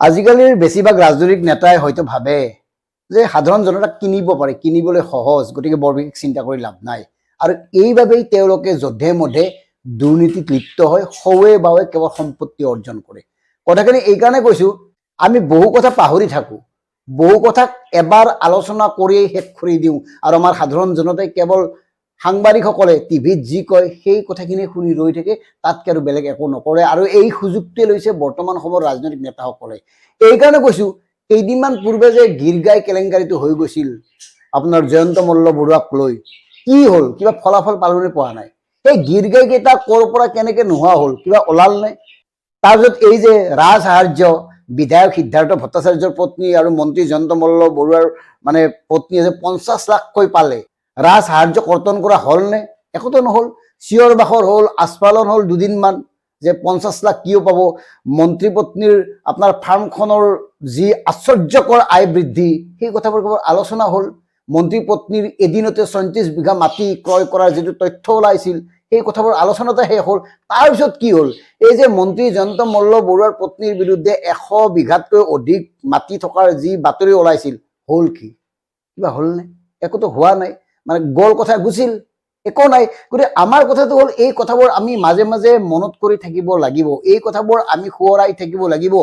আজিকালিৰ বেছিভাগ ৰাজনৈতিক নেতাই হয়তো ভাবে যে সাধাৰণ জনতাক কিনিব পাৰে, কিনিবলৈ সহজ, গতিকে বৰ বিশেষ চিন্তা কৰি লাভ নাই। আৰু এইবাবেই তেওঁলোকে যধে মধে দুৰ্নীতিত লিপ্ত হয়, সৱে বাৱে কেৱল সম্পত্তি অৰ্জন কৰে। কথাখিনি এইকাৰণে কৈছোঁ, আমি বহু কথা পাহৰি থাকোঁ, বহু কথাক এবাৰ আলোচনা কৰিয়েই শেষ কৰি দিওঁ, আৰু আমাৰ সাধাৰণ জনতাই কেৱল সাংবাদিকসকলে টিভিত যি কয় সেই কথাখিনি শুনি ৰৈ থাকে, তাতকৈ আৰু বেলেগ একো নকৰে। আৰু এই সুযোগটোৱে লৈছে বৰ্তমান সময়ৰ ৰাজনৈতিক নেতাসকলে। এইকাৰণে কৈছোঁ, কেইদিনমান পূৰ্বে যে গীৰ্গাই কেলেংকাৰীটো হৈ গৈছিল আপোনাৰ জয়ন্ত মল্ল বৰুৱাক লৈ, কি হ'ল? কিবা ফলাফল পালনি পোৱা নাই। সেই গীৰ্গাই কেইটা ক'ৰ পৰা কেনেকৈ নোহোৱা হ'ল, কিবা ওলাল নে? তাৰপিছত এই যে ৰাজ সাহাৰ্য, বিধায়ক সিদ্ধাৰ্থ ভট্টাচাৰ্যৰ পত্নী আৰু মন্ত্ৰী জয়ন্ত মল্ল বৰুৱাৰ মানে পত্নীয়ে যে 50 লাখকৈ পালে, ৰাজ সাহাৰ্য কৰ্তন কৰা হ'ল নে? একোতো নহ'ল। চিঞৰ বাখৰ হ'ল, আস্ফালন হ'ল দুদিনমান যে 50 লাখ কিয় পাব। মন্ত্ৰী পত্নীৰ আপোনাৰ ফাৰ্মখনৰ যি আশ্চৰ্যকৰ আয় বৃদ্ধি, সেই কথাবোৰ কেৱল আলোচনা হ'ল। মন্ত্ৰী পত্নীৰ এদিনতে 34 বিঘা মাটি ক্ৰয় কৰাৰ যিটো তথ্য ওলাইছিল, সেই কথাবোৰ আলোচনাতে শেষ হ'ল। তাৰপিছত কি হ'ল? এই যে মন্ত্ৰী জয়ন্ত মল্ল বৰুৱাৰ পত্নীৰ বিৰুদ্ধে 100 বিঘাতকৈ অধিক মাটি থকাৰ যি বাতৰি ওলাইছিল, হ'ল কি? কিবা হ'লনে? একোতো হোৱা নাই। মানে গ'ল কথা গুছিল, একো নাই। গতিকে আমাৰ কথাটো হ'ল, এই কথাবোৰ আমি মাজে মাজে মনত কৰি থাকিব লাগিব, এই কথাবোৰ আমি সোঁৱৰাই থাকিব লাগিব।